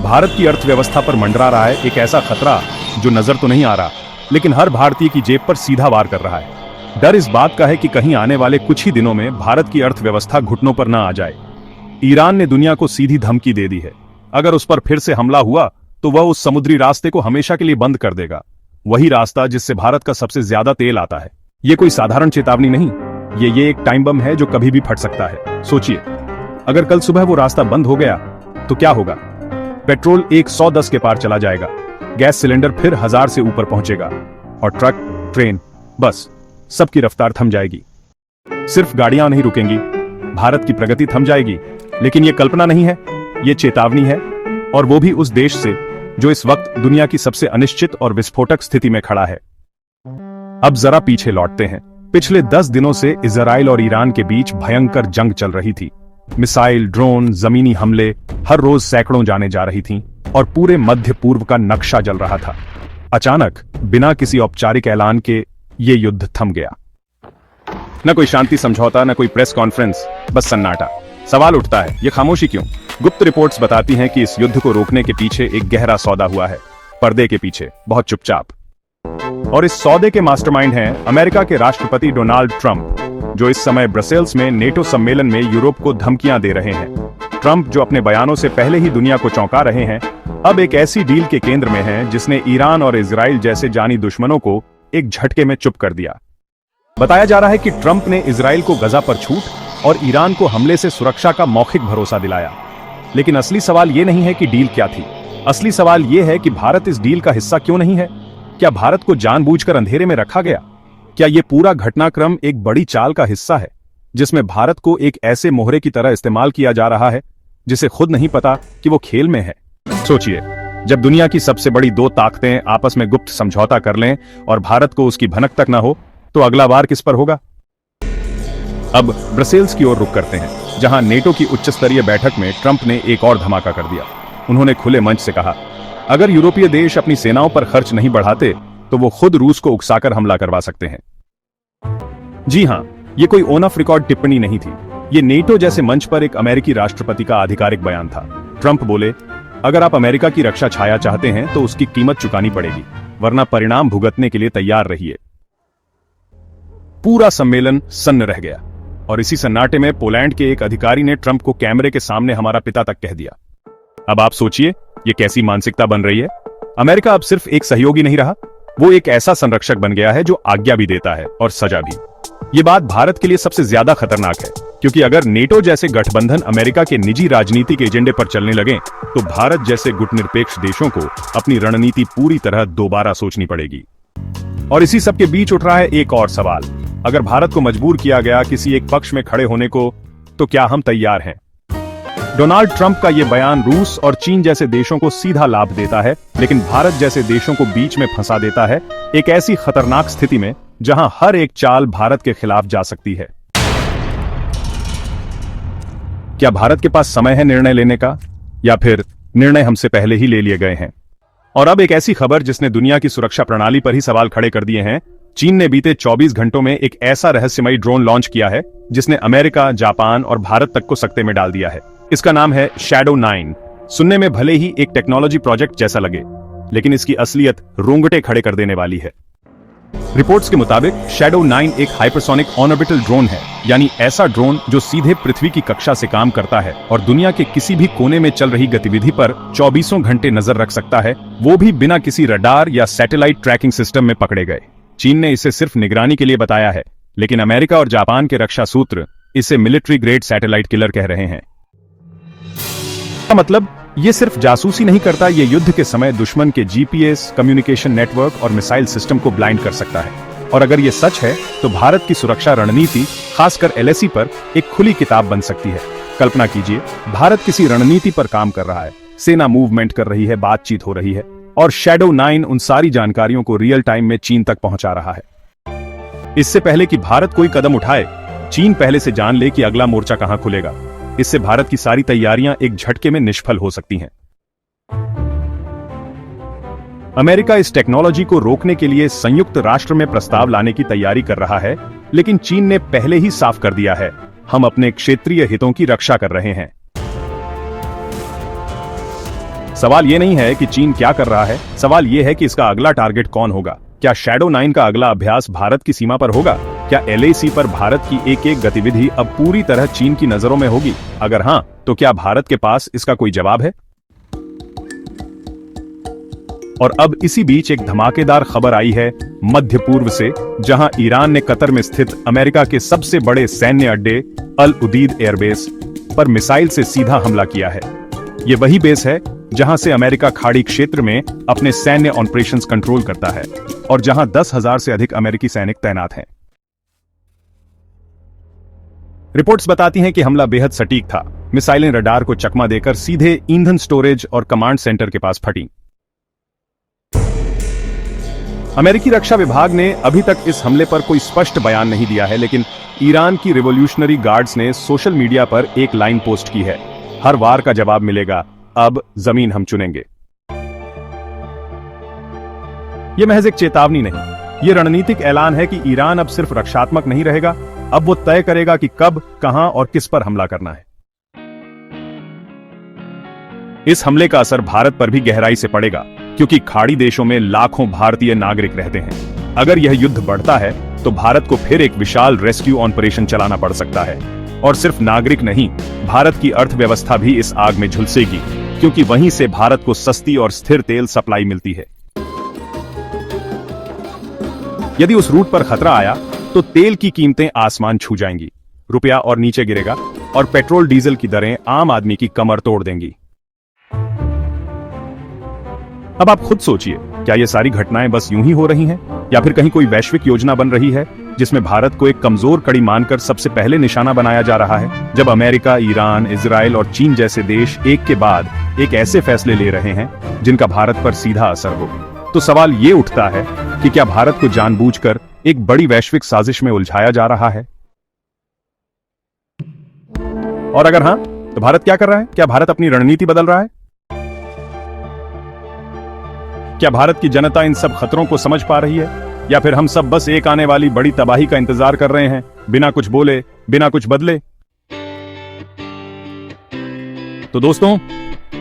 भारत की अर्थव्यवस्था पर मंडरा रहा है एक ऐसा खतरा जो नजर तो नहीं आ रहा, लेकिन हर भारतीय की जेब पर सीधा वार कर रहा है। डर इस बात का है कि कहीं आने वाले कुछ ही दिनों में भारत की अर्थव्यवस्था घुटनों पर न आ जाए। ईरान ने दुनिया को सीधी धमकी दे दी है, अगर उस पर फिर से हमला हुआ तो वह उस समुद्री रास्ते को हमेशा के लिए बंद कर देगा, वही रास्ता जिससे भारत का सबसे ज्यादा तेल आता है। ये कोई साधारण चेतावनी नहीं, ये एक टाइम बम है जो कभी भी फट सकता है। सोचिए, अगर कल सुबह वो रास्ता बंद हो गया तो क्या होगा? पेट्रोल 110 के पार चला जाएगा, गैस सिलेंडर फिर 1000 से ऊपर पहुंचेगा और ट्रक, ट्रेन, बस सबकी रफ्तार थम जाएगी। सिर्फ गाड़ियां नहीं रुकेंगी, भारत की प्रगति थम जाएगी। लेकिन यह कल्पना नहीं है, यह चेतावनी है, और वो भी उस देश से जो इस वक्त दुनिया की सबसे अनिश्चित और विस्फोटक स्थिति में खड़ा है। अब जरा पीछे लौटते हैं। पिछले 10 दिनों से इजराइल और ईरान के बीच भयंकर जंग चल रही थी। मिसाइल, ड्रोन, जमीनी हमले, हर रोज सैकड़ों जाने जा रही थीं और पूरे मध्य पूर्व का नक्शा जल रहा था। अचानक बिना किसी औपचारिक ऐलान के ये युद्ध थम गया। न कोई शांति समझौता, न कोई प्रेस कॉन्फ्रेंस, बस सन्नाटा। सवाल उठता है, ये खामोशी क्यों? गुप्त रिपोर्ट्स बताती हैं कि इस युद्ध को रोकने के पीछे एक गहरा सौदा हुआ है, पर्दे के पीछे, बहुत चुपचाप। और इस सौदे के मास्टरमाइंड हैं अमेरिका के राष्ट्रपति डोनाल्ड ट्रंप, जो इस समय ब्रसेल्स में नेटो सम्मेलन में यूरोप को धमकियां दे रहे हैं। ट्रंप, जो अपने बयानों से पहले ही दुनिया को चौंका रहे हैं, अब एक ऐसी डील के केंद्र में हैं जिसने ईरान और इजराइल जैसे जानी दुश्मनों को एक झटके में चुप कर दिया। बताया जा रहा है कि ट्रंप ने इजराइल को गजा पर छूट और ईरान को हमले से सुरक्षा का मौखिक भरोसा दिलाया। लेकिन असली सवाल यह नहीं है कि डील क्या थी, असली सवाल यह है कि भारत इस डील का हिस्सा क्यों नहीं है। क्या भारत को जानबूझकर अंधेरे में रखा गया? क्या यह पूरा घटनाक्रम एक बड़ी चाल का हिस्सा है जिसमें भारत को एक ऐसे मोहरे की तरह इस्तेमाल किया जा रहा है जिसे खुद नहीं पता कि वो खेल में है? सोचिए, जब दुनिया की सबसे बड़ी दो ताकतें आपस में गुप्त समझौता कर लें और भारत को उसकी भनक तक न हो, तो अगला वार किस पर होगा? अब ब्रसेल्स की ओर रुख करते हैं, जहां नेटो की उच्च स्तरीय बैठक में ट्रंप ने एक और धमाका कर दिया। उन्होंने खुले मंच से कहा, अगर यूरोपीय देश अपनी सेनाओं पर खर्च नहीं बढ़ाते तो वो खुद रूस को उकसाकर हमला करवा सकते हैं। जी हां, ये कोई ऑन ऑफ रिकॉर्ड टिप्पणी नहीं थी, ये नेटो जैसे मंच पर एक अमेरिकी राष्ट्रपति का आधिकारिक बयान था। ट्रंप बोले, अगर आप अमेरिका की रक्षा छाया चाहते हैं तो उसकी कीमत चुकानी पड़ेगी, वरना परिणाम भुगतने के लिए तैयार रहिए। पूरा सम्मेलन सन्न रह गया और इसी सन्नाटे में पोलैंड के एक अधिकारी ने ट्रंप को कैमरे के सामने हमारा पिता तक कह दिया। अब आप सोचिए, ये कैसी मानसिकता बन रही है? अमेरिका अब सिर्फ एक सहयोगी नहीं रहा, वो एक ऐसा संरक्षक बन गया है जो आज्ञा भी देता है और सजा भी। ये बात भारत के लिए सबसे ज्यादा खतरनाक है, क्योंकि अगर नेटो जैसे गठबंधन अमेरिका के निजी राजनीतिक एजेंडे पर चलने लगे तो भारत जैसे गुटनिरपेक्ष देशों को अपनी रणनीति पूरी तरह दोबारा सोचनी पड़ेगी। और इसी सब के बीच उठ रहा है एक और सवाल, अगर भारत को मजबूर किया गया किसी एक पक्ष में खड़े होने को, तो क्या हम तैयार हैं? डोनाल्ड ट्रंप का यह बयान रूस और चीन जैसे देशों को सीधा लाभ देता है, लेकिन भारत जैसे देशों को बीच में फंसा देता है, एक ऐसी खतरनाक स्थिति में जहां हर एक चाल भारत के खिलाफ जा सकती है। क्या भारत के पास समय है निर्णय लेने का, या फिर निर्णय हमसे पहले ही ले लिए गए हैं? और अब एक ऐसी खबर जिसने दुनिया की सुरक्षा प्रणाली पर ही सवाल खड़े कर दिए हैं। चीन ने बीते 24 घंटों में एक ऐसा रहस्यमयी ड्रोन लॉन्च किया है जिसने अमेरिका, जापान और भारत तक को सकते में डाल दिया है। इसका नाम है शैडो 9। सुनने में भले ही एक टेक्नोलॉजी प्रोजेक्ट जैसा लगे, लेकिन इसकी असलियत रोंगटे खड़े कर देने वाली है। रिपोर्ट्स के मुताबिक शैडो 9 एक हाइपरसोनिक ऑर्बिटल ड्रोन है, यानी ऐसा ड्रोन जो सीधे पृथ्वी की कक्षा से काम करता है और दुनिया के किसी भी कोने में चल रही गतिविधि पर 24 घंटे नजर रख सकता है, वो भी बिना किसी रडार या सैटेलाइट ट्रैकिंग सिस्टम में पकड़े गए। चीन ने इसे सिर्फ निगरानी के लिए बताया है, लेकिन अमेरिका और जापान के रक्षा सूत्र इसे मिलिट्री ग्रेड सैटेलाइट किलर कह रहे हैं। मतलब ये सिर्फ जासूसी नहीं करता, ये युद्ध के समय दुश्मन के जीपीएस, कम्युनिकेशन नेटवर्क और मिसाइल सिस्टम को ब्लाइंड कर सकता है। और अगर ये सच है तो भारत की सुरक्षा रणनीति, खासकर एलएसी पर एक खुली किताब बन सकती है। कल्पना कीजिए, भारत किसी रणनीति पर काम कर रहा है, सेना मूवमेंट कर रही है, बातचीत हो रही है, और शैडो 9 उन सारी जानकारियों को रियल टाइम में चीन तक पहुंचा रहा है। इससे पहले कि भारत कोई कदम उठाए, चीन पहले से जान ले कि अगला मोर्चा कहां खुलेगा। इससे भारत की सारी तैयारियां एक झटके में निष्फल हो सकती हैं। अमेरिका इस टेक्नोलॉजी को रोकने के लिए संयुक्त राष्ट्र में प्रस्ताव लाने की तैयारी कर रहा है, लेकिन चीन ने पहले ही साफ कर दिया है, हम अपने क्षेत्रीय हितों की रक्षा कर रहे हैं। सवाल ये नहीं है कि चीन क्या कर रहा है, सवाल ये है कि इसका अगला टारगेट कौन होगा। क्या शैडो 9 का अगला अभ्यास भारत की सीमा पर होगा? क्या LAC पर भारत की एक एक गतिविधि अब पूरी तरह चीन की नजरों में होगी? अगर हां, तो क्या भारत के पास इसका कोई जवाब है? और अब इसी बीच एक धमाकेदार खबर आई है मध्य पूर्व से, जहां ईरान ने कतर में स्थित अमेरिका के सबसे बड़े सैन्य अड्डे अल उदीद एयरबेस पर मिसाइल से सीधा हमला किया है। यह वही बेस है जहां से अमेरिका खाड़ी क्षेत्र में अपने सैन्य ऑपरेशंस कंट्रोल करता है और जहां 10,000 से अधिक अमेरिकी सैनिक तैनात हैं। रिपोर्ट्स बताती हैं कि हमला बेहद सटीक था। मिसाइलें रडार को चकमा देकर सीधे ईंधन स्टोरेज और कमांड सेंटर के पास फटी। अमेरिकी रक्षा विभाग ने अभी तक इस हमले पर कोई स्पष्ट बयान नहीं दिया है, लेकिन ईरान की रिवॉल्यूशनरी गार्ड्स ने सोशल मीडिया पर एक लाइन पोस्ट की है, हर वार का जवाब मिलेगा, अब जमीन हम चुनेंगे। यह महज एक चेतावनी नहीं, यह रणनीतिक ऐलान है कि ईरान अब सिर्फ रक्षात्मक नहीं रहेगा, अब वो तय करेगा कि कब, कहां और किस पर हमला करना है। इस हमले का असर भारत पर भी गहराई से पड़ेगा, क्योंकि खाड़ी देशों में लाखों भारतीय नागरिक रहते हैं। अगर यह युद्ध बढ़ता है तो भारत को फिर एक विशाल रेस्क्यू ऑपरेशन चलाना पड़ सकता है। और सिर्फ नागरिक नहीं, भारत की अर्थव्यवस्था भी इस आग में झुलसेगी, क्योंकि वहीं से भारत को सस्ती और स्थिर तेल सप्लाई मिलती है। यदि उस रूट पर खतरा आया तो तेल की कीमतें आसमान छू जाएंगी, रुपया और नीचे गिरेगा और पेट्रोल डीजल की दरें आम आदमी की कमर तोड़ देंगी। अब आप खुद सोचिए, क्या ये सारी घटनाएं बस यूं ही हो रही हैं, या फिर कहीं कोई वैश्विक योजना बन रही है जिसमें भारत को एक कमजोर कड़ी मानकर सबसे पहले निशाना बनाया जा रहा है? जब अमेरिका, ईरान, इजराइल और चीन जैसे देश एक के बाद एक ऐसे फैसले ले रहे हैं जिनका भारत पर सीधा असर हो, तो सवाल ये उठता है कि क्या भारत को जानबूझकर एक बड़ी वैश्विक साजिश में उलझाया जा रहा है? और अगर हां, तो भारत क्या कर रहा है? क्या भारत अपनी रणनीति बदल रहा है? क्या भारत की जनता इन सब खतरों को समझ पा रही है, या फिर हम सब बस एक आने वाली बड़ी तबाही का इंतजार कर रहे हैं, बिना कुछ बोले, बिना कुछ बदले? तो दोस्तों,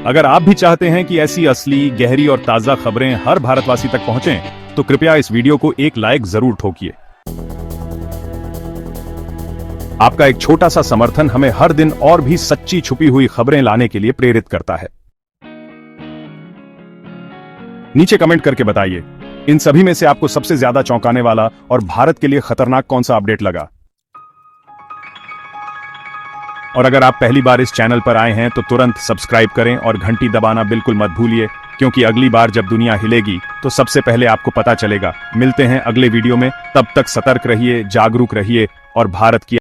अगर आप भी चाहते हैं कि ऐसी असली, गहरी और ताजा खबरें हर भारतवासी तक पहुंचें, तो कृपया इस वीडियो को एक लाइक जरूर ठोकिए। आपका एक छोटा सा समर्थन हमें हर दिन और भी सच्ची छुपी हुई खबरें लाने के लिए प्रेरित करता है। नीचे कमेंट करके बताइए, इन सभी में से आपको सबसे ज्यादा चौंकाने वाला और भारत के लिए खतरनाक कौन सा अपडेट लगा? और अगर आप पहली बार इस चैनल पर आए हैं तो तुरंत सब्सक्राइब करें और घंटी दबाना बिल्कुल मत भूलिए, क्योंकि अगली बार जब दुनिया हिलेगी तो सबसे पहले आपको पता चलेगा। मिलते हैं अगले वीडियो में, तब तक सतर्क रहिए, जागरूक रहिए और भारत की